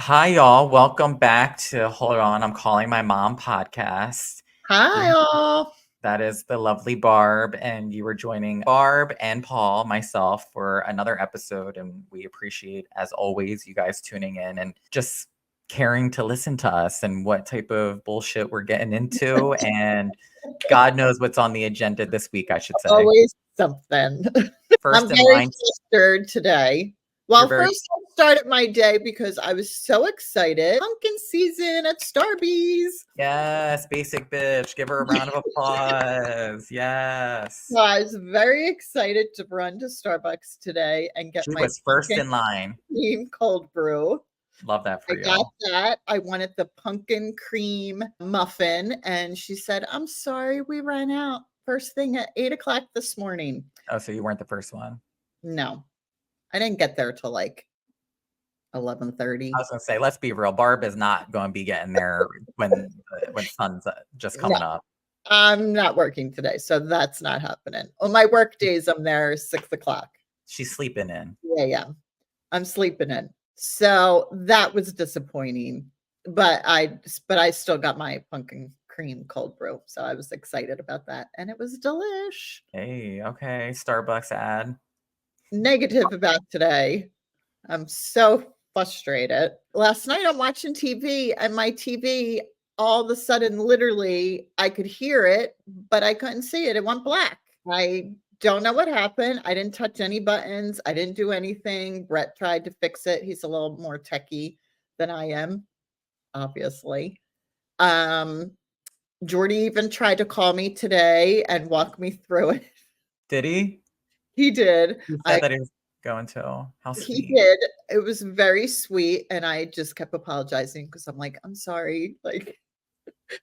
Hi, y'all. Welcome back to Hold On, I'm Calling My Mom podcast. Hi, all. That is the lovely Barb, and you were joining Barb and Paul, myself, for another episode. And we appreciate, as always, you guys tuning in and just caring to listen to us and what type of bullshit we're getting into. And God knows what's on the agenda this week, I should say. Always something. First I'm in very line, flustered today. you're Well, very first I started my day because I was so excited. Pumpkin season at Starbucks. yes, basic bitch. Give her a round of applause. Yes. So I was very excited to run to Starbucks today and get She my was first pumpkin in line. cream cold brew. Love that for I you. got that. I wanted the pumpkin cream muffin, and she said, "I'm sorry, we ran out first thing at 8 o'clock this morning." Oh, so you weren't the first one. No, I didn't get there till like 11:30. I was gonna say, let's be real. Barb is not going to be getting there when sun's just No, coming up. I'm not working today, so that's not happening. On my work days, I'm there 6 o'clock. She's sleeping in. Yeah. I'm sleeping in. So that was disappointing. But I still got my pumpkin cream cold brew. So I was excited about that. And it was delish. Hey, okay. Starbucks ad. Negative about today. I'm so frustrated. Last night I'm watching TV and my TV all of a sudden, literally, I could hear it, but I couldn't see it. It went black. I don't know what happened. I didn't touch any buttons. I didn't do anything. Brett tried to fix it. He's a little more techie than I am, obviously. Jordy even tried to call me today and walk me through it. Did he? He did. He said that he was going to. How He sweet. did. It was very sweet. And I just kept apologizing because I'm like, I'm sorry. Like,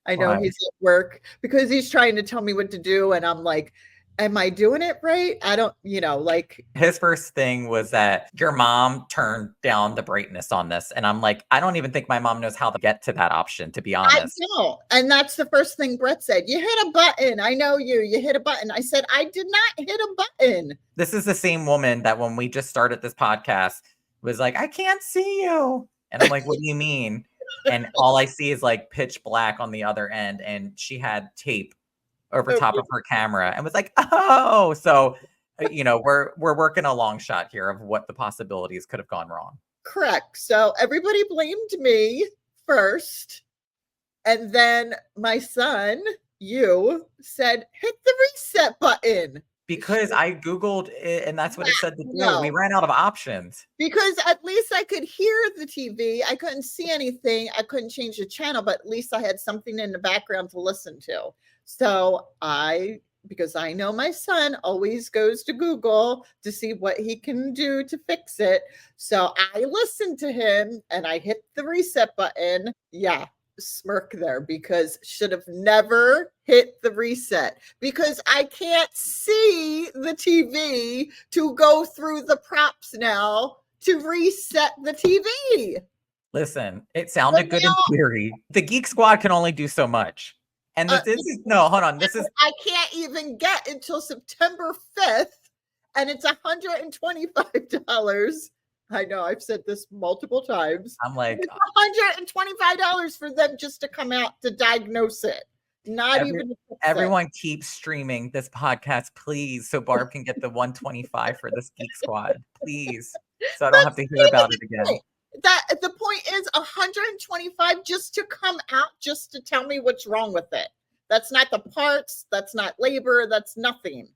I know Why? he's at work because he's trying to tell me what to do. And I'm like, am I doing it right? I don't, like. His first thing was that your mom turned down the brightness on this. And I'm like, I don't even think my mom knows how to get to that option, to be I honest. know. And that's the first thing Brett said. You hit a button. I know you hit a button. I said, I did not hit a button. This is the same woman that when we just started this podcast was like, I can't see you. And I'm like, what do you mean? And all I see is like pitch black on the other end. And she had tape over top of her camera and was like, oh, so, we're working a long shot here of what the possibilities could have gone wrong. Correct. So everybody blamed me first. And then my son, you said, hit the reset button. Because I Googled it and that's what it said to do. No. We ran out of options. Because at least I could hear the TV. I couldn't see anything. I couldn't change the channel, but at least I had something in the background to listen to. So because I know my son always goes to Google to see what he can do to fix it. So I listened to him and I hit the reset button. Yeah. Smirk there because should have never hit the reset because I can't see the TV to go through the props now to reset the TV. Listen, it sounded good in theory. The Geek Squad can only do so much. And this is no, hold on. This is I can't even get until September 5th and it's $125. I know I've said this multiple times. I'm like $125 for them just to come out to diagnose it. Everyone keeps streaming this podcast, please, so Barb can get the 125 for this Geek Squad, please, so I don't have to hear about it again. The point is 125 just to come out, just to tell me what's wrong with it. That's not the parts. That's not labor. That's nothing.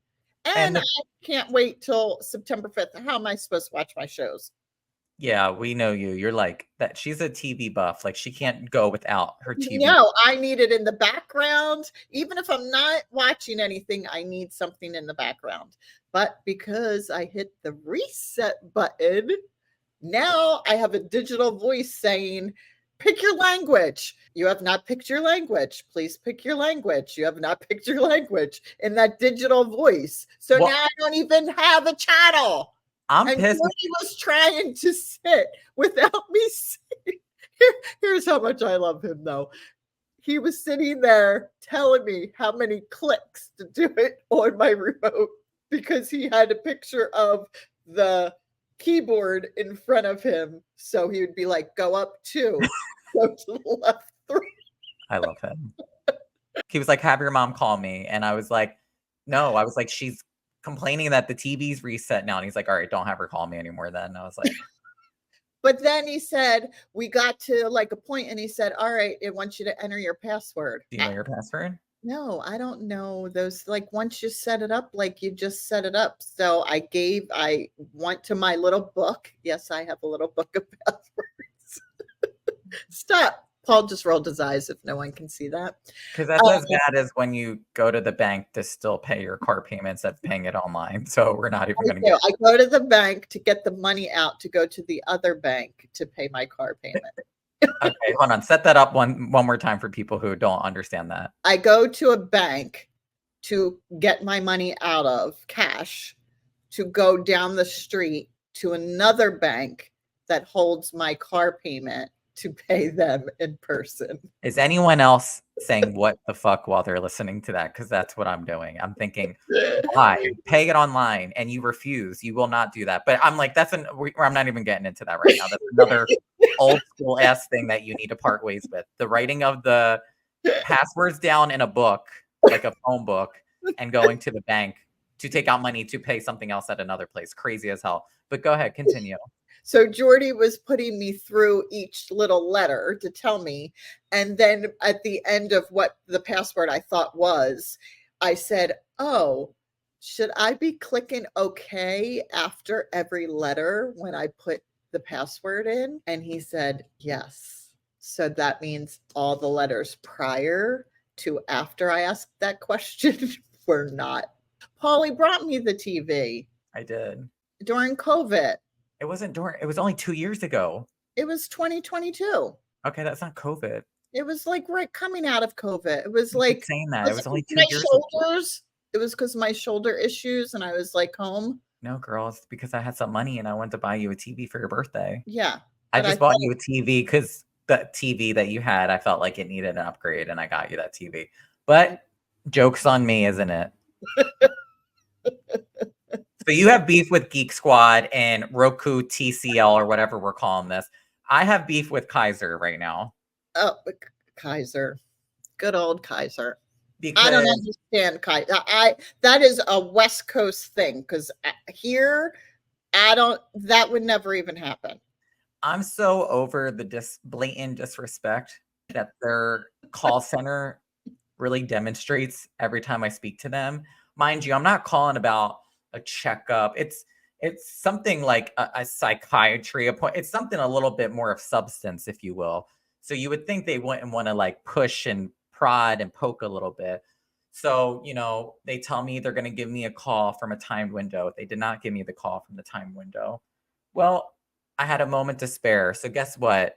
And I can't wait till September 5th. How am I supposed to watch my shows? Yeah, we know you. You're like that. She's a TV buff. Like she can't go without her TV. No, I need it in the background. Even if I'm not watching anything, I need something in the background. But because I hit the reset button, now I have a digital voice saying, pick your language. You have not picked your language. Please pick your language. You have not picked your language in that digital voice. So now I don't even have a channel. I'm pissed. He was trying to sit without me seeing. Here's how much I love him, though. He was sitting there telling me how many clicks to do it on my remote because he had a picture of the keyboard in front of him. So he would be like, go up 2, go to the left 3. I love him. He was like, have your mom call me. And I was like, no. I was like, she's complaining that the TV's reset now. And he's like, all right, don't have her call me anymore then. And I was like, But then he said, we got to like a point and he said, all right, it wants you to enter your password. do you know your password? No, I don't know those. Like once you set it up, like you just set it up. So I went to my little book. Yes, I have a little book of passwords. Stop. Paul just rolled his eyes if no one can see that. Because that's as bad as when you go to the bank to still pay your car payments. That's paying it online. So we're not even going to get. I go to the bank to get the money out to go to the other bank to pay my car payment. Okay, hold on. Set that up one more time for people who don't understand that. I go to a bank to get my money out of cash to go down the street to another bank that holds my car payment to pay them in person. Is anyone else saying what the fuck while they're listening to that? Because that's what I'm doing. I'm thinking, why? Pay it online, and you refuse. You will not do that. But I'm like, I'm not even getting into that right now. That's another old school ass thing that you need to part ways with. The writing of the passwords down in a book, like a phone book, and going to the bank to take out money to pay something else at another place. Crazy as hell. But go ahead, continue. So Jordy was putting me through each little letter to tell me. And then at the end of what the password I thought was, I said, oh, should I be clicking OK after every letter when I put the password in? And he said, yes. So that means all the letters prior to after I asked that question were not. Paulie brought me the TV. I did. During COVID. It was only 2 years ago. It was 2022. Okay, that's not COVID. It was like right coming out of COVID. It was like saying that. It was only 2 years shoulders. It was because of my shoulder issues and I was like home. No, girl, it's because I had some money and I wanted to buy you a TV for your birthday. Yeah. I just bought you a TV because the TV that you had, I felt like it needed an upgrade and I got you that TV. But joke's on me, isn't it? So you have beef with Geek Squad and Roku TCL or whatever we're calling this. I have beef with Kaiser right now. Oh, Kaiser. Good old Kaiser. Because I don't understand Kaiser. That is a West Coast thing because here, that would never even happen. I'm so over the blatant disrespect that their call center really demonstrates every time I speak to them. Mind you, I'm not calling about a checkup. It's something like a psychiatry appointment. It's something a little bit more of substance, if you will. So you would think they wouldn't want to like push and prod and poke a little bit. So, they tell me they're going to give me a call from a timed window. They did not give me the call from the timed window. Well, I had a moment to spare. So guess what?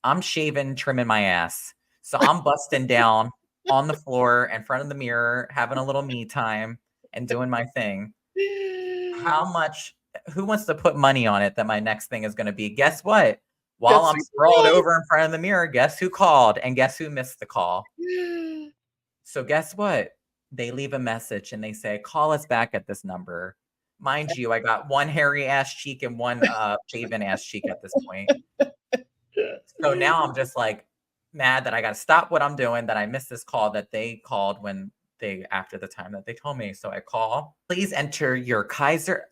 I'm shaving, trimming my ass. So I'm busting down on the floor in front of the mirror, having a little me time and doing my thing. Who wants to put money on it that my next thing is going to be? Guess what? While I'm sprawled over in front of the mirror, guess who called and guess who missed the call? So guess what? They leave a message and they say, call us back at this number. Mind you, I got one hairy ass cheek and one shaven ass cheek at this point. So now I'm just like mad that I got to stop what I'm doing, that I missed this call that they called after the time that they told me. So I call, please enter your Kaiser.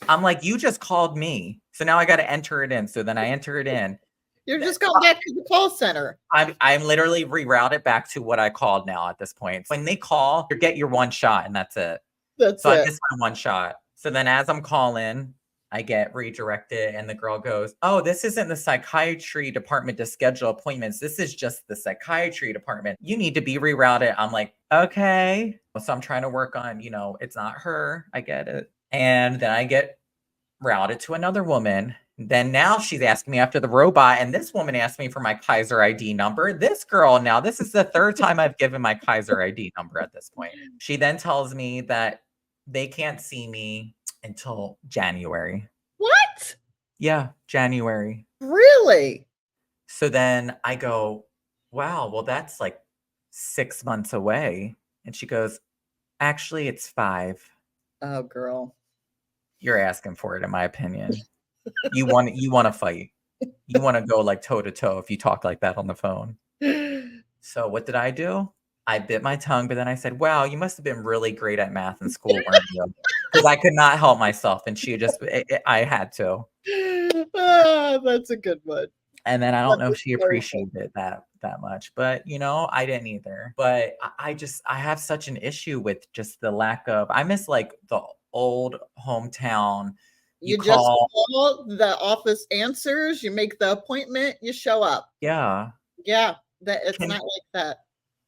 I'm like, you just called me. So now I got to enter it in. So then I enter it in. You're just going back to the call center. I'm literally rerouted back to what I called now at this point. When they call, you get your one shot and that's it. I missed my one shot. So then as I'm calling, I get redirected and the girl goes, oh, this isn't the psychiatry department to schedule appointments. This is just the psychiatry department. You need to be rerouted. I'm like, okay. So I'm trying to work on, it's not her. I get it. And then I get routed to another woman. Then now she's asking me after the robot. And this woman asked me for my Kaiser ID number. This girl now, this is the third time I've given my Kaiser ID number at this point. She then tells me that they can't see me until January. What? Yeah, January. Really? So then I go, wow, well, that's like 6 months away. And she goes, actually, it's 5. Oh, girl. You're asking for it, in my opinion. You want to fight. You want to go like toe to toe if you talk like that on the phone. So what did I do? I bit my tongue, but then I said, "Wow, you must have been really great at math in school, weren't you?" Because I could not help myself, and she just I had to. Ah, that's a good one. And then I don't That know if was she so funny. appreciated it that much, but, I didn't either. But I have such an issue with just the lack of I miss, like, the old hometown. You You just call. call, the office answers, you make the appointment, you show up. Yeah. Yeah, that it's Can not like that.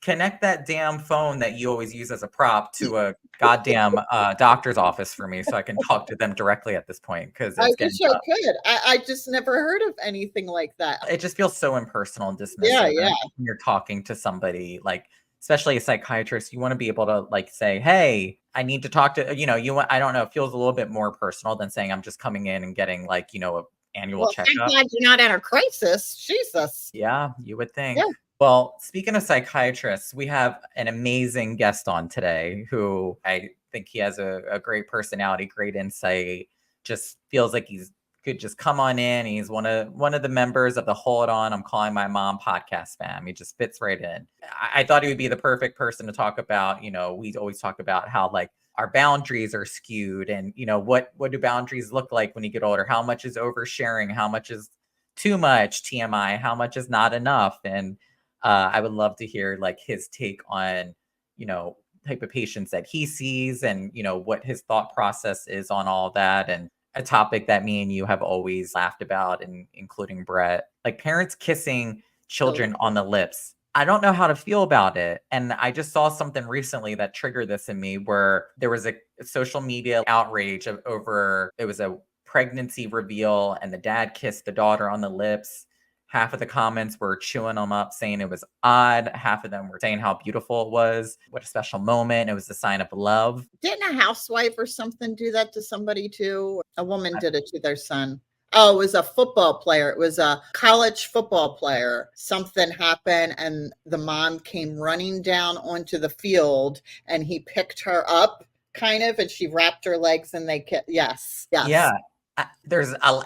connect that damn phone that you always use as a prop to a goddamn, doctor's office for me so I can talk to them directly at this point because I it's wish getting I tough. could. I just never heard of anything like that. It just feels so impersonal and Yeah, dismissive, and yeah. I think when you're talking to somebody, like, especially a psychiatrist, you wanna be able to, like, say, "Hey, I need to talk to," you want I don't know, it feels a little bit more personal than saying, "I'm just coming in and getting, like, a annual Well, thank checkup." God you're not in a crisis. Jesus. Yeah, you would Yeah. think. Well, speaking of psychiatrists, we have an amazing guest on today who I think he has a great personality, great insight. Just feels like he's could just come on in. He's one of the members of the Hold On, I'm Calling My Mom podcast fam. He just fits right in. I thought he would be the perfect person to talk about. We always talk about how like our boundaries are skewed and what do boundaries look like when you get older? How much is oversharing? How much is too much TMI? How much is not enough? And I would love to hear like his take on, you know, type of patients that he sees and, what his thought process is on all that. And a topic that me and you have always laughed about, and including Brett, like parents kissing Oh, children on the lips. I don't know how to feel about it. And I just saw something recently that triggered this in me where there was a social media outrage over it was a pregnancy reveal and the dad kissed the daughter on the lips. Half of the comments were chewing them up, saying it was odd. Half of them were saying how beautiful it was. What a special moment. It was a sign of love. didn't a housewife or something do that to somebody too? A woman I- did it to their son. Oh, it was a football player. It was a college football player. Something happened, and the mom came running down onto the field, and he picked her up, kind of, and she wrapped her legs, and yes, yes, Yeah.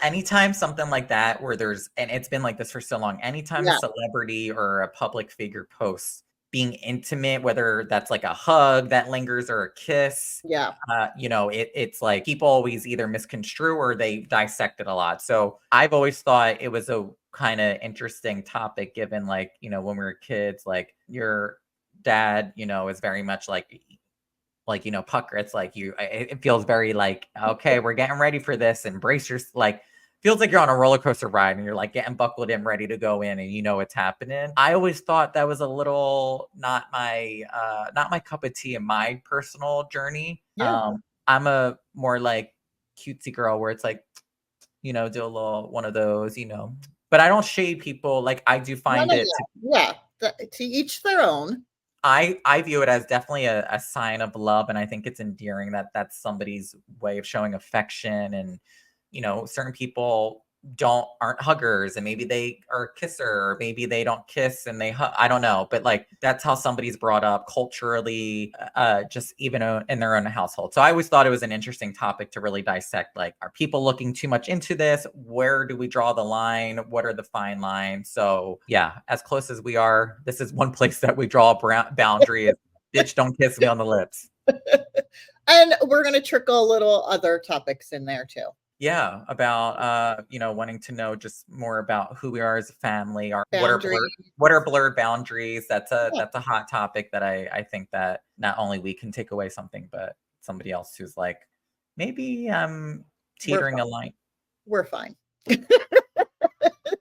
Anytime something like that where and it's been like this for so long, anytime a yeah, celebrity or a public figure posts being intimate, whether that's like a hug that lingers or a kiss, yeah, it's like people always either misconstrue or they dissect it a lot. So I've always thought it was a kind of interesting topic given like, when we were kids, like your dad, is very much like, pucker. It's like it feels very like, okay, we're getting ready for this. And brace your like feels like you're on a roller coaster ride and you're like getting buckled in, ready to go in, and what's happening. I always thought that was a little not my cup of tea in my personal journey. yeah. I'm a more like cutesy girl where it's like, do a little one of those, but I don't shade people. Like I do No, find no, it yeah, yeah. To each their own. I view it as definitely a sign of love, and I think it's endearing that that's somebody's way of showing affection. And certain people aren't huggers, and maybe they are a kisser, or maybe they don't kiss and they hug. I don't know, but like that's how somebody's brought up culturally, just even in their own household. So I always thought it was an interesting topic to really dissect. Like, are people looking too much into this? Where do we draw the line? What are the fine lines? So yeah, as close as we are, this is one place that we draw a boundary. Is bitch, don't kiss me on the lips. And we're going to trickle little other topics in there too. Yeah, about wanting to know just more about who we are as a family, our Boundaries. what are blurred boundaries. That's a Yeah, that's a hot topic that I think that not only we can take away something, but somebody else who's like, maybe I'm we're teetering fine. a line. We're fine.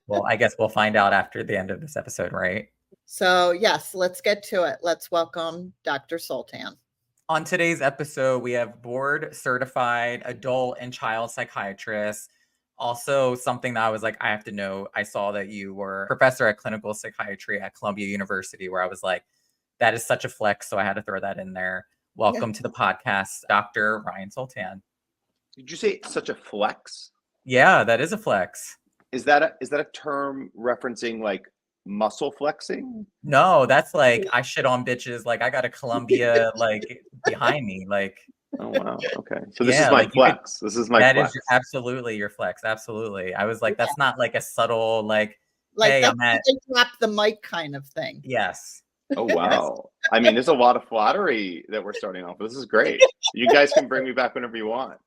Well, I guess we'll find out after the end of this episode, right? So, yes, let's get to it. Let's welcome Dr. Sultan. On today's episode, we have board certified adult and child psychiatrist. Also, something that I was like, I have to know. I saw that you were professor at clinical psychiatry at Columbia University, where I was like, that is such a flex. So I had to throw that in there. Yeah. Welcome to the podcast, Dr. Ryan Sultan. Did you say it's such a flex? Yeah, that is a flex. Is that a term referencing like muscle flexing? No, that's like I shit on bitches. Like I got a Columbia like behind me. Like Oh wow. Okay. So this is Yeah, my like you could. flex. This is my That is flex. absolutely your flex. Absolutely. I was like, that's not like a subtle like, Like hey, that's I'm when at they drop the mic kind of thing. yes. Oh Yes. wow. I mean, there's a lot of flattery that we're starting off with. This is great. You guys can bring me back whenever you want.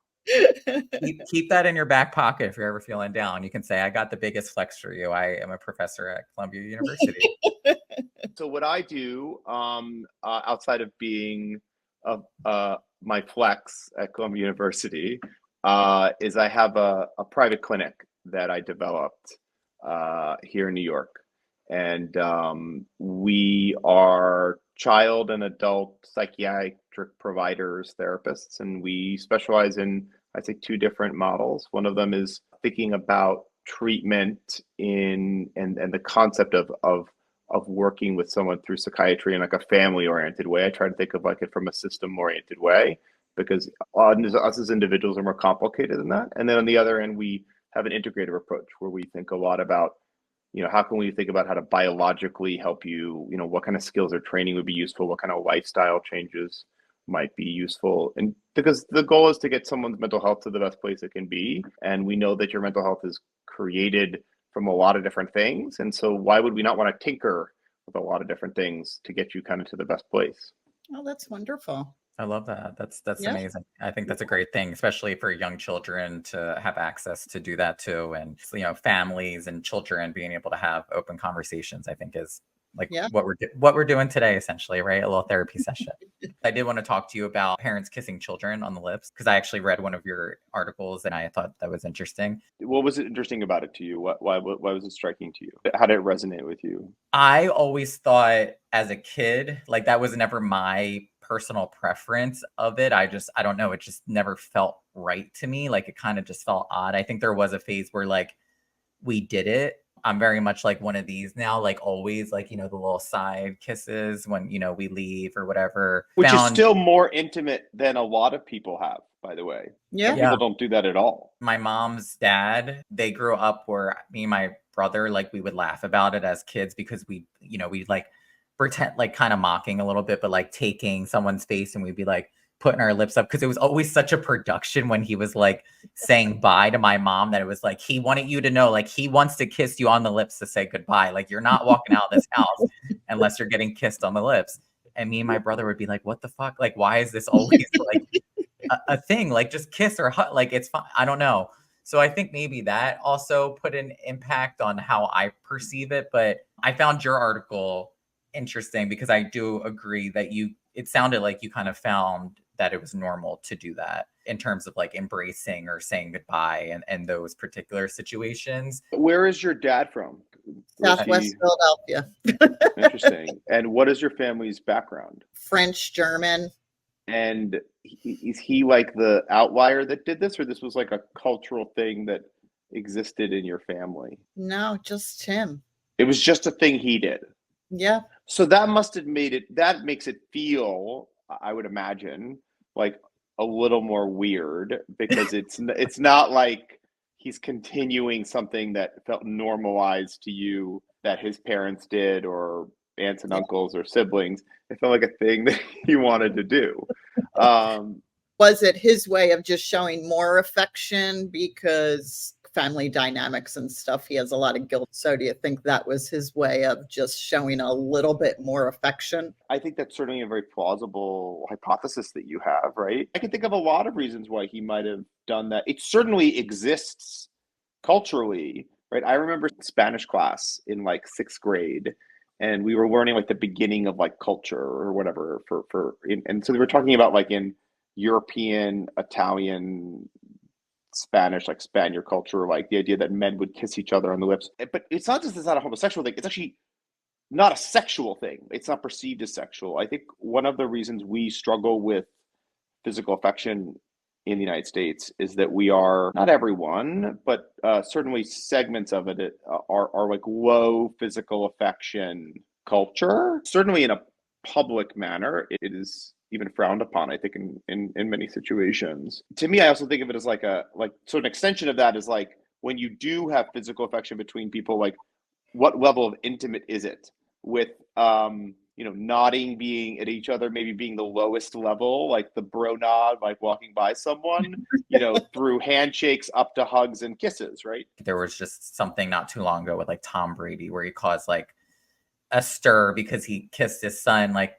Keep that in your back pocket if you're ever feeling down. You can say, I got the biggest flex for you. I am a professor at Columbia University. So what I do outside of being my flex at Columbia University is I have a private clinic that I developed here in New York. And we are child and adult psychiatric providers, therapists, and we specialize in, I'd say, two different models. One of them is thinking about treatment and the concept of working with someone through psychiatry in like a family oriented way. I try to think of like it from a system oriented way because us as individuals are more complicated than that. And then on the other end, we have an integrative approach where we think a lot about, how can we think about how to biologically help you, what kind of skills or training would be useful, what kind of lifestyle changes might be useful. And because the goal is to get someone's mental health to the best place it can be. And we know that your mental health is created from a lot of different things. And so why would we not want to tinker with a lot of different things to get you kind of to the best place? Oh, that's wonderful. I love that. That's Yeah. amazing. I think that's a great thing, especially for young children to have access to do that too. And families and children being able to have open conversations, I think is like Yeah. what we're doing today, essentially, right? A little therapy session. I did want to talk to you about parents kissing children on the lips because I actually read one of your articles and I thought that was interesting. What was interesting about it to you? Why was it striking to you? How did it resonate with you? I always thought as a kid, like that was never my personal preference of it. I don't know. It just never felt right to me. Like it kind of just felt odd. I think there was a phase where like we did it. I'm very much like one of these now, like always, like, the little side kisses when, we leave or whatever. Which is still more intimate than a lot of people have, by the way. Yeah. Some people don't do that at all. My mom's dad, they grew up where me and my brother, like we would laugh about it as kids because we'd like pretend like kind of mocking a little bit, but like taking someone's face and we'd be like putting our lips up because it was always such a production when he was like saying bye to my mom that it was like he wanted you to know like he wants to kiss you on the lips to say goodbye. Like you're not walking out of this house unless you're getting kissed on the lips. And me and my brother would be like, what the fuck? Like, why is this always like a thing? Like just kiss or hug. Like it's fine. I don't know. So I think maybe that also put an impact on how I perceive it. But I found your article interesting because I do agree that it sounded like you kind of found that it was normal to do that in terms of like embracing or saying goodbye and those particular situations. Where is your dad from? Southwest Philadelphia. Interesting. And what is your family's background? French, German. And is he like the outlier that did this, or this was like a cultural thing that existed in your family? No, just him. It was just a thing he did. Yeah. So that must have that makes it feel, I would imagine, like a little more weird because it's not like he's continuing something that felt normalized to you that his parents did or aunts and uncles or siblings. It felt like a thing that he wanted to do. Was it his way of just showing more affection because family dynamics and stuff? He has a lot of guilt. So do you think that was his way of just showing a little bit more affection? I think that's certainly a very plausible hypothesis that you have, right? I can think of a lot of reasons why he might have done that. It certainly exists culturally, right? I remember Spanish class in like 6th grade, and we were learning like the beginning of like culture or whatever and so they were talking about like in European, Italian, Spanish, like Spaniard culture, like the idea that men would kiss each other on the lips. But it's not just it's not a homosexual thing. It's actually not a sexual thing. It's not perceived as sexual. I think one of the reasons we struggle with physical affection in the United States is that we are, not everyone, but certainly segments of it are like low physical affection culture. Certainly in a public manner, it is even frowned upon, I think, in many situations. To me, I also think of it as like so an extension of that is like when you do have physical affection between people, like what level of intimate is it with nodding, being at each other, maybe being the lowest level, like the bro nod, like walking by someone, through handshakes up to hugs and kisses, right? There was just something not too long ago with like Tom Brady where he caused like a stir because he kissed his son. Like,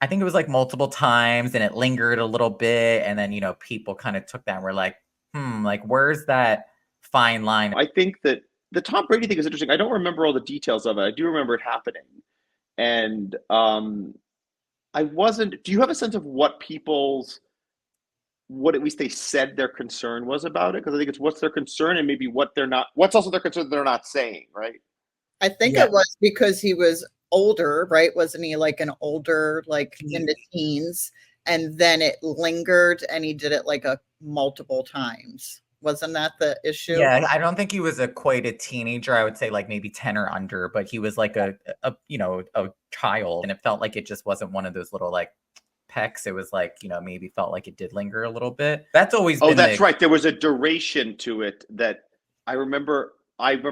I think it was like multiple times and it lingered a little bit. And then, people kind of took that and were like, like, where's that fine line? I think that the Tom Brady thing is interesting. I don't remember all the details of it. I do remember it happening. And do you have a sense of what at least they said their concern was about it? Because I think it's what's their concern and maybe what's also their concern that they're not saying, right? I think it was because he was older, right? Wasn't he like an older, like in the teens? And then it lingered and he did it like multiple times. Wasn't that the issue? Yeah, I don't think he was quite a teenager. I would say like maybe 10 or under, but he was like a child, and it felt like it just wasn't one of those little like pecks. It was like, maybe felt like it did linger a little bit. That's always been that's right. There was a duration to it that I remember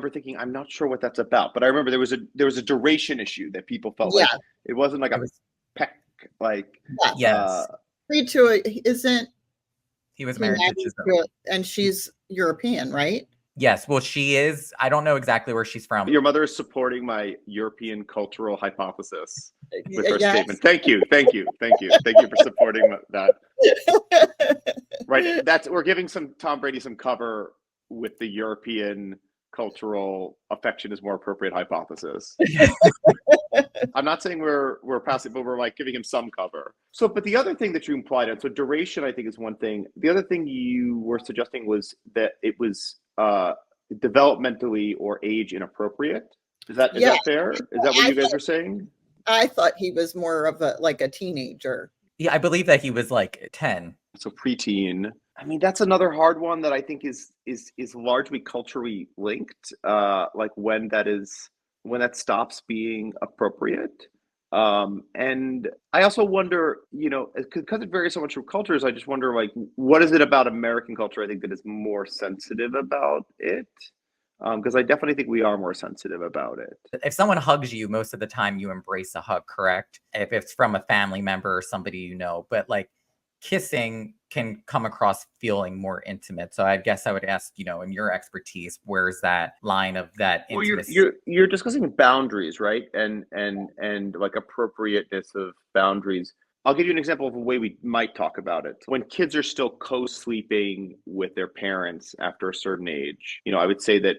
thinking, I'm not sure what that's about, but I remember there was a duration issue that people felt like it wasn't like a peck, like yes. Agreed to it. Isn't he was married to Giselle. And she's European, right? Yes. Well, she is. I don't know exactly where she's from. Your mother is supporting my European cultural hypothesis with her statement. Thank you for supporting that. Right. We're giving Tom Brady some cover with the European cultural affection is more appropriate hypothesis. I'm not saying we're passive, but we're like giving him some cover. So, but the other thing that you implied on, so duration, I think, is one thing. The other thing you were suggesting was that it was developmentally or age inappropriate. Is that fair? Is that what you guys are saying? I thought he was more of a teenager. Yeah, I believe that he was like 10. So preteen. I mean, that's another hard one that I think is largely culturally linked. Like when that stops being appropriate. And I also wonder, because it varies so much from cultures, I just wonder, like, what is it about American culture, I think, that is more sensitive about it? Because I definitely think we are more sensitive about it. If someone hugs you, most of the time you embrace a hug, correct? If it's from a family member or somebody but like kissing can come across feeling more intimate. So I guess I would ask, in your expertise, where's that line of that intimacy? Well, you're discussing boundaries, right? And like appropriateness of boundaries. I'll give you an example of a way we might talk about it. When kids are still co-sleeping with their parents after a certain age, I would say that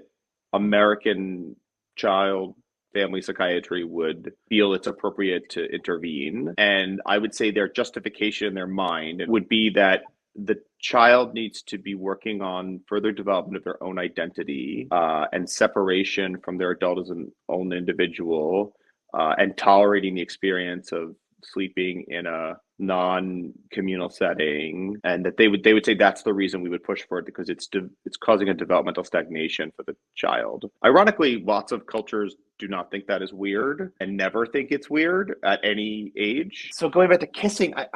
American child family psychiatry would feel it's appropriate to intervene. And I would say their justification in their mind would be that the child needs to be working on further development of their own identity and separation from their adult as an own individual and tolerating the experience of sleeping in a non-communal setting, and that they would say that's the reason we would push for it, because it's causing a developmental stagnation for the child. Ironically, lots of cultures do not think that is weird and never think it's weird at any age. So going back to kissing, I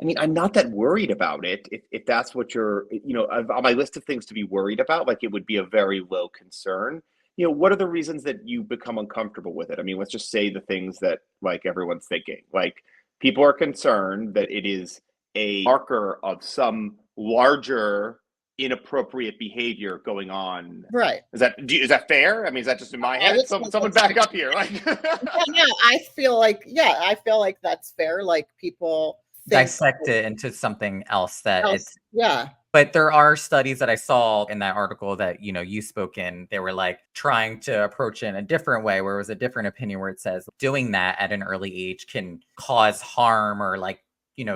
mean, I'm not that worried about it. If that's what you're, on my list of things to be worried about, like it would be a very low concern. What are the reasons that you become uncomfortable with it? I mean, let's just say the things that like everyone's thinking. Like people are concerned that it is a marker of some larger inappropriate behavior going on. Right. Is that fair? I mean, is that just in my head? Someone back up here. Like, I feel like that's fair. Like people dissect it into something else it's. Yeah. But there are studies that I saw in that article that, you spoke in. They were like trying to approach it in a different way, where it was a different opinion, where it says doing that at an early age can cause harm or like,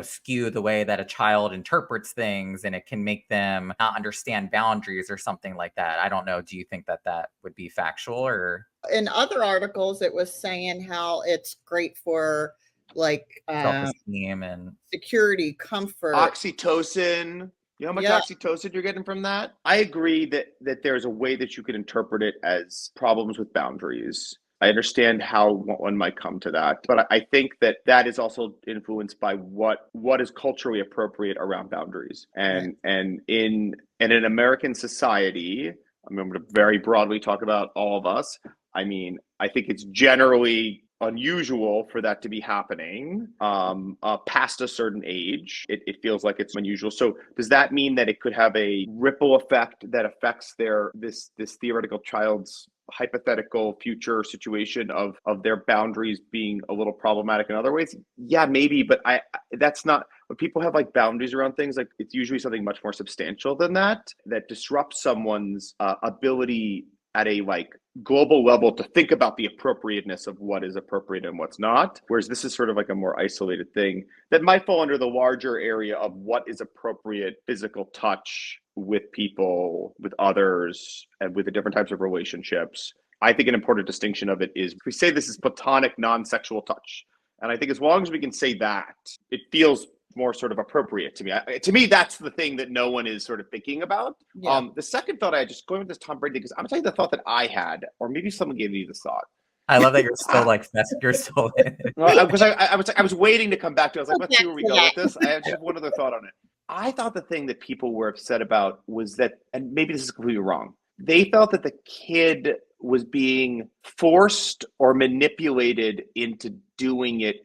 skew the way that a child interprets things, and it can make them not understand boundaries or something like that. I don't know. Do you think that would be factual? Or in other articles, it was saying how it's great for like self-esteem and security, comfort, oxytocin. You know how much oxytocin you're getting from that? I agree that there's a way that you could interpret it as problems with boundaries. I understand how one might come to that, but I think that is also influenced by what is culturally appropriate around boundaries. And in an American society, I'm going to very broadly talk about all of us. I mean, I think it's generally unusual for that to be happening past a certain age. It feels like it's unusual. So does that mean that it could have a ripple effect that affects this theoretical child's hypothetical future situation of their boundaries being a little problematic in other ways? Yeah, maybe, but that's not, when people have like boundaries around things, like it's usually something much more substantial than that disrupts someone's ability at a like global level to think about the appropriateness of what is appropriate and what's not. Whereas this is sort of like a more isolated thing that might fall under the larger area of what is appropriate physical touch with people, with others, and with the different types of relationships. I think an important distinction of it is we say this is platonic, non-sexual touch. And I think as long as we can say that, it feels more sort of appropriate to me. To me, that's the thing that no one is sort of thinking about. Yeah. The second thought I just going with this Tom Brady, because I'm telling you the thought that I had, or maybe someone gave me this thought. I love that you're still like you're still. Well, because I was waiting to come back to it. I was like, let's see where we go with this. I have just one other thought on it. I thought the thing that people were upset about was that, and maybe this is completely wrong, they felt that the kid was being forced or manipulated into doing it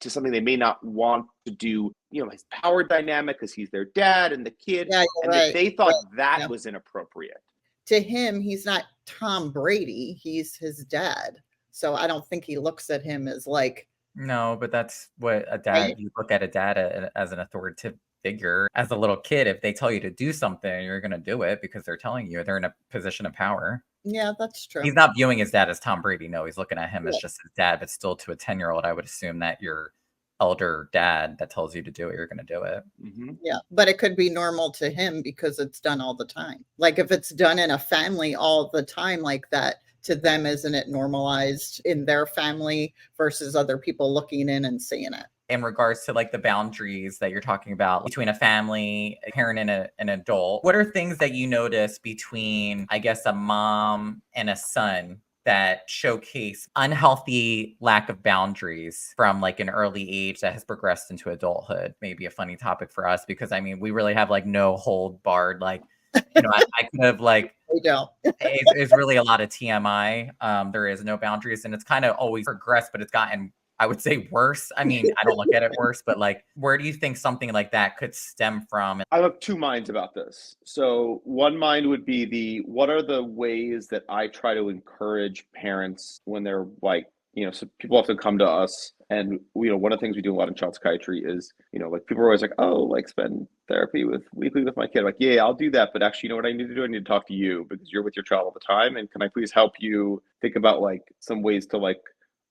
to something they may not want to do, his power dynamic because he's their dad and the kid, and that they thought that was inappropriate. To him, he's not Tom Brady, he's his dad. So I don't think he looks at him as like... No, but that's what a dad, right? You look at a dad as an authoritative figure. As a little kid, if they tell you to do something, you're going to do it because they're telling you, they're in a position of power. Yeah, that's true. He's not viewing his dad as Tom Brady. No, he's looking at him as just his dad, but still to a 10-year-old, I would assume that your elder dad that tells you to do it, you're going to do it. Mm-hmm. Yeah, but it could be normal to him because it's done all the time. Like if it's done in a family all the time like that, to them, isn't it normalized in their family versus other people looking in and seeing it? In regards to like the boundaries that you're talking about between a family, a parent, and an adult, what are things that you notice between, I guess, a mom and a son that showcase unhealthy lack of boundaries from like an early age that has progressed into adulthood? Maybe a funny topic for us because I mean, we really have like no hold barred, like, I could have like, we don't. It's really a lot of TMI. There is no boundaries and it's kind of always progressed, but it's gotten, I would say, worse. I mean, I don't look at it worse, but like, where do you think something like that could stem from? I have two minds about this. So one mind would be what are the ways that I try to encourage parents when they're like, so people often come to us and, one of the things we do a lot in child psychiatry is, like people are always like, oh, like spend therapy weekly with my kid. I'm like, yeah, I'll do that. But actually, you know what I need to do? I need to talk to you because you're with your child all the time. And can I please help you think about like some ways to like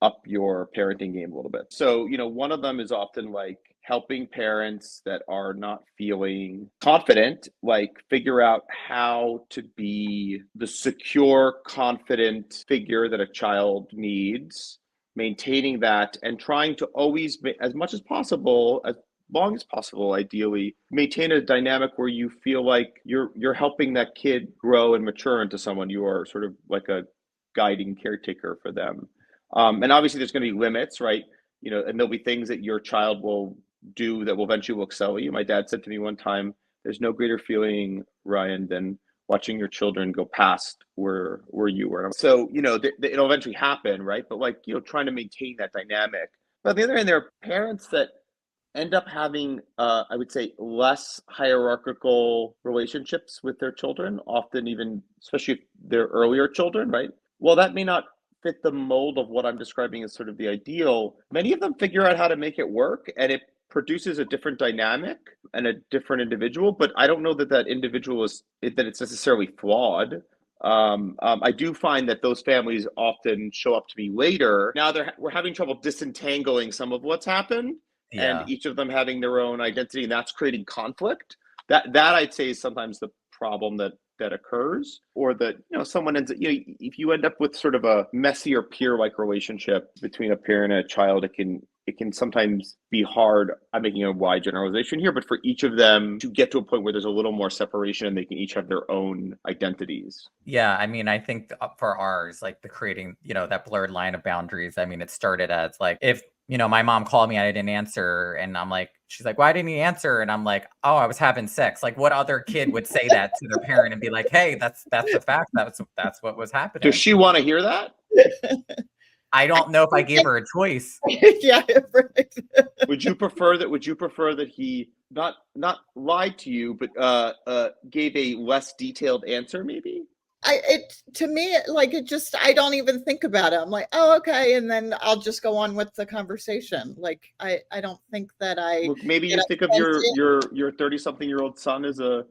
up your parenting game a little bit? So, one of them is often like helping parents that are not feeling confident, like figure out how to be the secure, confident figure that a child needs, maintaining that and trying to always, as much as possible, as long as possible, ideally, maintain a dynamic where you feel like you're helping that kid grow and mature into someone. You are sort of like a guiding caretaker for them. And obviously there's going to be limits, right? And there'll be things that your child will do that will eventually excel you. My dad said to me one time, there's no greater feeling, Ryan, than watching your children go past where you were. So, it'll eventually happen, right? But like, trying to maintain that dynamic. But on the other hand, there are parents that end up having, I would say, less hierarchical relationships with their children, often even, especially if they're earlier children, right? Well, that may not fit the mold of what I'm describing as sort of the ideal. Many of them figure out how to make it work, and it produces a different dynamic and a different individual. But I don't know that individual that it's necessarily flawed. I do find that those families often show up to me later. Now we're having trouble disentangling some of what's happened, and each of them having their own identity, and that's creating conflict. That I'd say is sometimes the problem that occurs, or that someone ends up, if you end up with sort of a messier peer-like relationship between a parent and a child, it can sometimes be hard. I'm making a wide generalization here, but for each of them to get to a point where there's a little more separation and they can each have their own identities. Yeah, I mean, I think for ours, like the creating, that blurred line of boundaries, I mean, it started as like, if my mom called me and I didn't answer, and I'm like, she's like, why didn't you answer? And I'm like, oh, I was having sex. Like, what other kid would say that to their parent and be like, hey, that's the fact. That's what was happening. Does she want to hear that? I don't know if I gave her a choice. Yeah, right. Would you prefer that he not lied to you, but gave a less detailed answer, maybe? To me, like, it just, I don't even think about it. I'm like, oh, okay, and then I'll just go on with the conversation. Like, I don't think that I Look, maybe get you think of offended. your 30-something-year-old son as a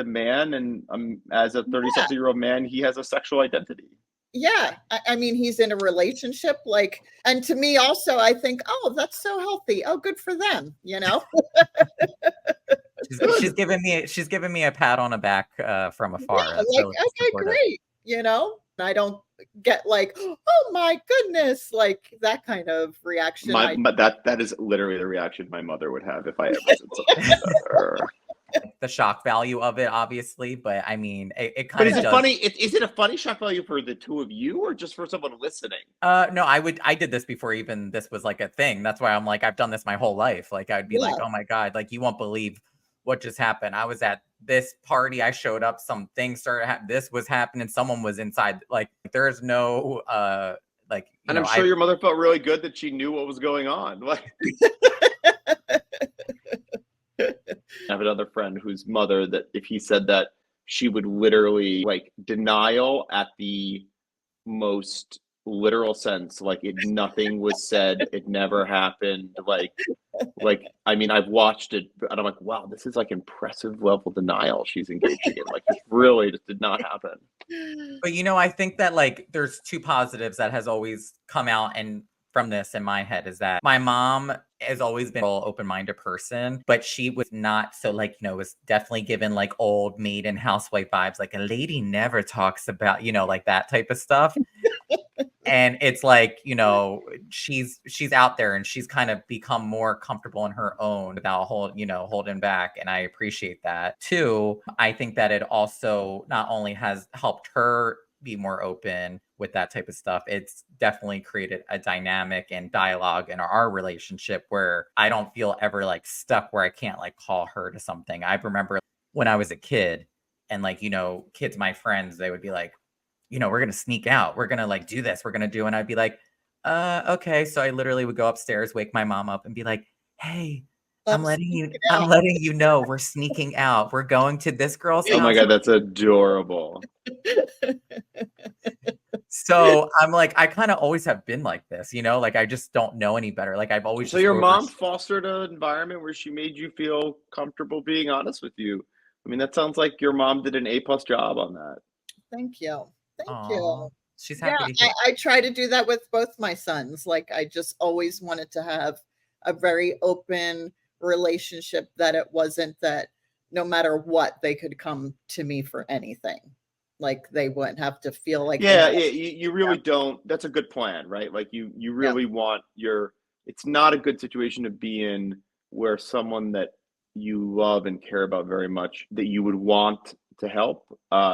man, and as a 30-something-year-old man, he has a sexual identity. Yeah, I mean, he's in a relationship, like, and to me also, I think, oh, that's so healthy. Oh, good for them, you know? She's giving me a pat on the back from afar. Yeah, That's like, really okay, supportive. great, you know? I don't get like, oh my goodness, like that kind of reaction. That is literally the reaction my mother would have if I ever said something like that to her. The shock value of it, obviously, but I mean, it But kind is of it does. funny? Is it a funny shock value for the two of you, or just for someone listening? No, I did this before even this was like a thing. That's why I'm like, I've done this my whole life. Like, I'd be like, Yeah, oh my God, like, you won't believe what just happened. I was at this party, I showed up, some things started this was happening, someone was inside. Like, there's no like, And I'm sure your mother felt really good that she knew what was going on. Like, I have another friend whose mother, that if he said that, she would literally, like, denial at the most literal sense. Like, nothing was said, it never happened. Like, I mean, I've watched it, and I'm like, wow, this is like impressive level denial she's engaging in. Like, this really just did not happen. But I think that like there's two positives that has always come out and from this in my head is that my mom has always been an open-minded person, but she was not so like, was definitely given like old maid and housewife vibes, like a lady never talks about, like that type of stuff. And it's like, she's out there and she's kind of become more comfortable in her own without holding back. And I appreciate that. Two, I think that it also not only has helped her be more open with that type of stuff, it's definitely created a dynamic and dialogue in our relationship where I don't feel ever like stuck where I can't like call her to something. I remember when I was a kid and like, kids, my friends, they would be like, we're going to sneak out. We're going to like do this. We're going to do. And I'd be like, okay. So I literally would go upstairs, wake my mom up and be like, hey, I'm letting you know we're sneaking out. We're going to this girl's Oh my house. God, that's adorable. So I'm like, I kind of always have been like this, like I just don't know any better. Like I've always So your mom fostered an environment where she made you feel comfortable being honest with you. I mean, that sounds like your mom did an A+ job on that. thank you. Thank Aw, you. she's Yeah, happy to hear. I try to do that with both my sons. Like, I just always wanted to have a very open relationship, that it wasn't that no matter what, they could come to me for anything. Like, they wouldn't have to feel like they Yeah, had. you really don't. That's a good plan, right? Like, you Yeah, really want it's not a good situation to be in where someone that you love and care about very much, that you would want to help,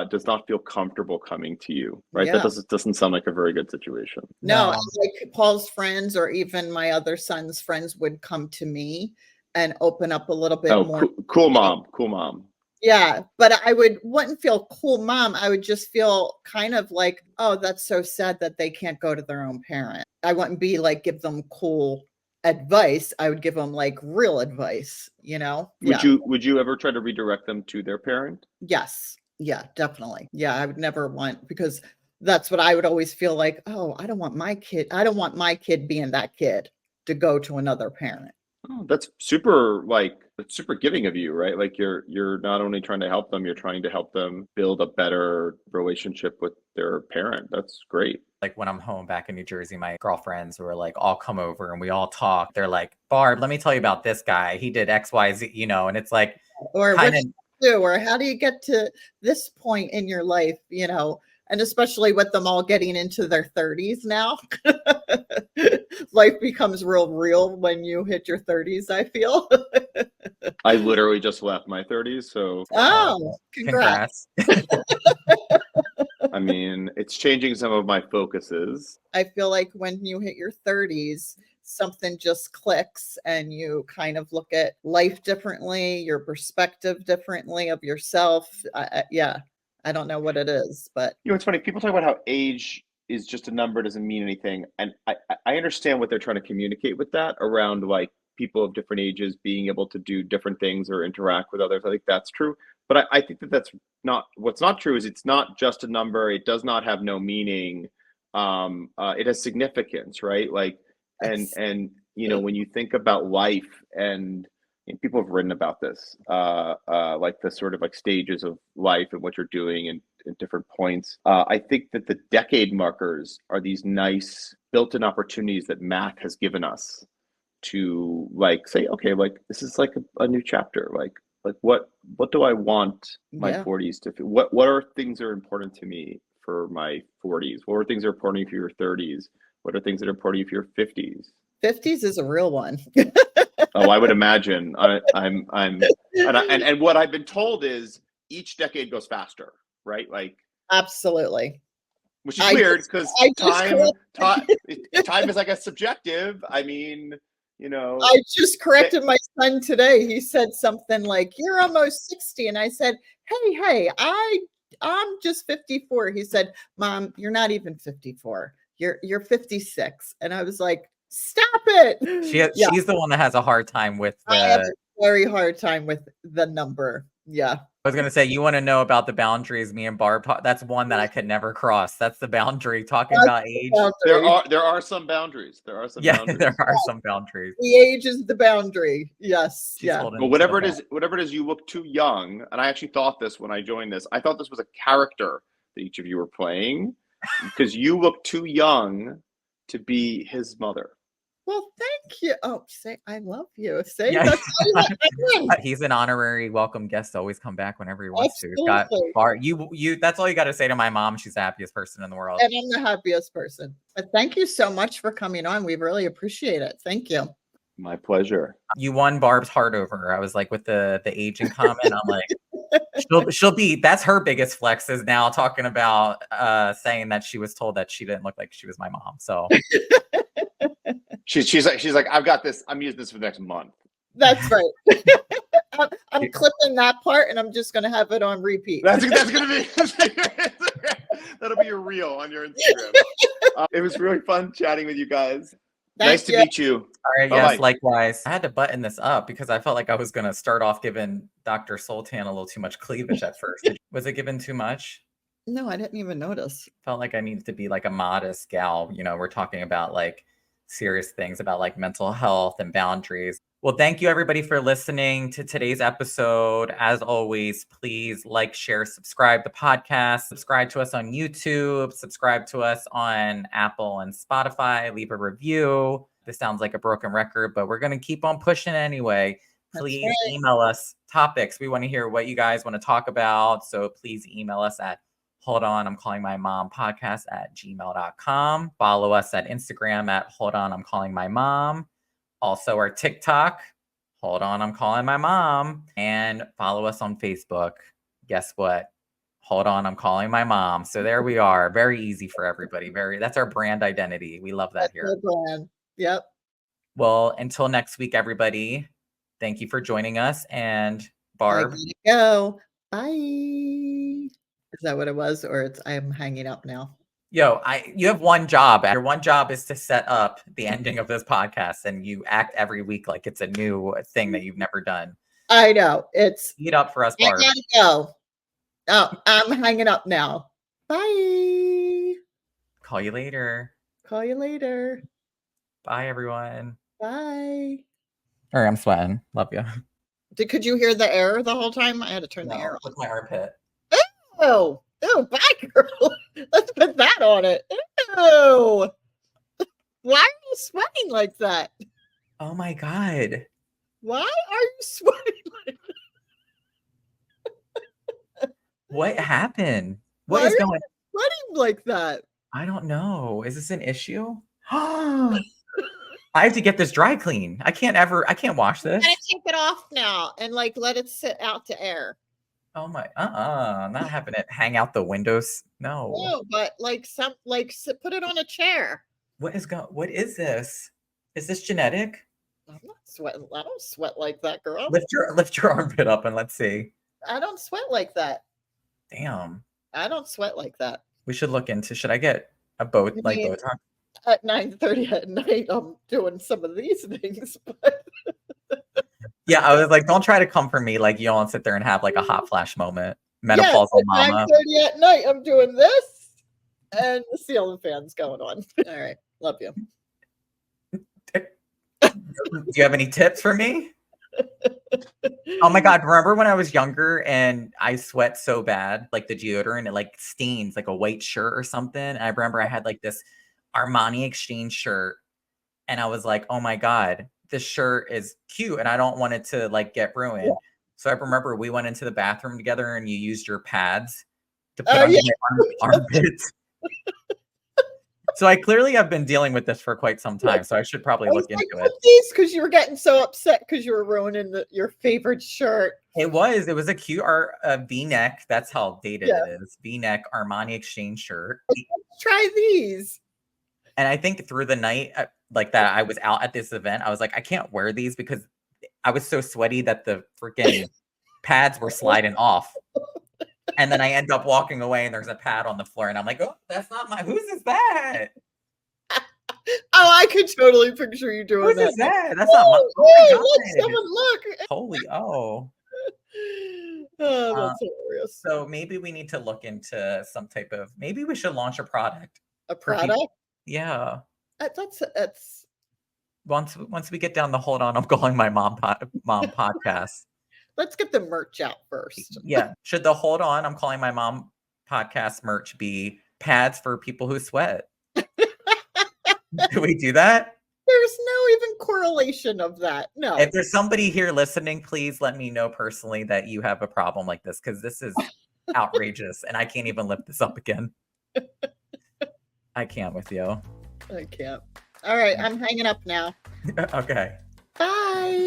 does not feel comfortable coming to you, right? That yeah. doesn't sound like a very good situation. No, No, like Paul's friends or even my other son's friends would come to me and open up a little bit Oh, more. cool mom, cool mom. Yeah, but I wouldn't feel cool mom. I would just feel kind of like, oh, that's so sad that they can't go to their own parent. I wouldn't be like, give them cool advice. I would give them like real advice, you know? Would Yeah. you ever try to redirect them to their parent? Yes. Yeah, definitely. Yeah, I would never want, because that's what I would always feel like, oh, I don't want my kid being that kid to go to another parent. Oh, that's super giving of you, right? Like, you're not only trying to help them, you're trying to help them build a better relationship with their parent. That's great. like when I'm home back in New Jersey, my girlfriends were like all come over and we all talk. They're like, Barb, let me tell you about this guy. He did XYZ, and it's like Or kind what of you do, or how do you get to this point in your life, and especially with them all getting into their 30s now. Life becomes real when you hit your 30s, I feel. I literally just left my 30s, so Oh, congrats. I mean, it's changing some of my focuses. I feel like when you hit your 30s, something just clicks and you kind of look at life differently, your perspective differently of yourself. Yeah, I don't know what it is, but It's funny. People talk about how age is just a number, doesn't mean anything. And I understand what they're trying to communicate with that around like people of different ages being able to do different things or interact with others. I think that's true. But I think that that's not, what's not true is it's not just a number. It does not have no meaning. It has significance, right? Like, and you know, when you think about life, and people have written about this, like the sort of like stages of life and what you're doing and at different points. I think that the decade markers are these nice built-in opportunities that math has given us to like say, okay, like this is like a new chapter. Like what do I want my 40s to feel? What are things that are important to me for my 40s? What are things that are important for your 30s? What are things that are important for your 50s? 50s is a real one. Oh, I would imagine. And what I've been told is each decade goes faster, right? Like absolutely. Which is weird because time is like a subjective. I mean, you know. I just corrected my son today. He said something like, "You're almost 60," and I said, "Hey, I'm just 54." He said, "Mom, you're not even 54. You're 56." And I was like, "Stop it." She's the one that has a hard time with I have a very hard time with the number. Yeah. I was gonna say, you want to know about the boundaries me and Barb that's one that I could never cross. That's the boundary, talking about age. There are some boundaries. There are some boundaries. There are some boundaries. The age is the boundary. Yes. Well, whatever it is, you look too young. And I actually thought this when I joined this. I thought this was a character that each of you were playing because you look too young to be his mother. Well, thank you. Oh, say I love you. Say that's he's an honorary welcome guest. Always come back whenever he wants to. Got you. That's all you got to say to my mom. She's the happiest person in the world. And I'm the happiest person. But thank you so much for coming on. We really appreciate it. Thank you. My pleasure. You won Barb's heart over. I was like, with the age in common, I'm like, she'll be, that's her biggest flex is now talking about saying that she was told that she didn't look like she was my mom. So she's like, I've got this. I'm using this for the next month. That's right. I'm clipping that part and I'm just going to have it on repeat. That's going to be, that'll be your reel on your Instagram. It was really fun chatting with you guys. Nice to meet you. All right, yes, likewise. I had to button this up because I felt like I was going to start off giving Dr. Sultan a little too much cleavage at first. Was it given too much? No, I didn't even notice. Felt like I needed to be like a modest gal. You know, we're talking about like serious things about like mental health and boundaries. Well, thank you everybody for listening to today's episode. As always, please like, share, subscribe to the podcast, subscribe to us on YouTube, subscribe to us on Apple and Spotify, leave a review. This sounds like a broken record, but we're going to keep on pushing anyway. Please email us topics. We want to hear what you guys want to talk about. So please email us at Hold On, I'm Calling My Mom podcast @gmail.com. Follow us at Instagram at Hold On, I'm Calling My Mom. Also our TikTok, Hold On, I'm Calling My Mom. And follow us on Facebook. Guess what? Hold On, I'm Calling My Mom. So there we are. Very easy for everybody. That's our brand identity. We love that here. Brand. Yep. Well, until next week, everybody. Thank you for joining us. And Barb. I gotta go. Bye. Is that what it was? Or I'm hanging up now? Yo, you have one job. Your one job is to set up the ending of this podcast, and you act every week like it's a new thing that you've never done. I know. It's eat up for us, Barb. I gotta go. Oh, I'm hanging up now. Bye. Call you later. Call you later. Bye, everyone. Bye. All right, I'm sweating. Love you. Could you hear the air the whole time? I had to turn the air on. With my armpit. Oh, bye, girl. Let's put that on it. Ew. Why are you sweating like that? Oh my God. Why are you sweating like that? What happened? Why is going on? Sweating like that? I don't know. Is this an issue? I have to get this dry clean. I can't wash this. I gotta take it off now and like let it sit out to air. Oh my, not having it hang out the windows. No. No, but put it on a chair. What is this? Is this genetic? I'm not sweating. I don't sweat like that, girl. Lift your armpit up and let's see. I don't sweat like that. Damn. I don't sweat like that. We should look into, should I get A boat I like mean, Botox. at 9:30 at night, I'm doing some of these things, but Yeah, I was like, don't try to come for me. Like, you don't sit there and have like a hot flash moment. yes, Menopausal at mama. 9:30 at night, I'm doing this, and the ceiling fan's going on. All right, love you. Do you have any tips for me? Oh my God. Remember when I was younger and I sweat so bad, like the deodorant, it like stains like a white shirt or something. And I remember I had like this Armani Exchange shirt and I was like, oh my God, this shirt is cute and I don't want it to like get ruined. Yeah. So I remember we went into the bathroom together and you used your pads to put Oh, under yeah. my armpits. So I clearly have been dealing with this for quite some time. So I should probably I was look like, into it. these because you were getting so upset because you were ruining your favorite shirt. It was a cute V-neck. That's how dated Yeah. it is. V-neck Armani Exchange shirt. Try these. And I think through the night, like that, I was out at this event. I was like, I can't wear these because I was so sweaty that the freaking pads were sliding off. And then I end up walking away and there's a pad on the floor. And I'm like, oh, that's not my, whose is that? Oh, I could totally picture you doing Whose that. is that? That's not my, Oh, oh my look, God. someone look. Holy, oh. Oh, that's hilarious. So maybe we need to look into some type of, maybe we should launch a product. A product? Yeah. That's Once we get down the hold on, I'm calling my mom podcast. Let's get the merch out first. Yeah. Should the hold on, I'm calling my mom podcast merch be pads for people who sweat? Do we do that? There's no even correlation of that. No. If there's somebody here listening, please let me know personally that you have a problem like this because this is outrageous and I can't even lift this up again. I can't with you. I can't. All right, I'm hanging up now. Okay. Bye.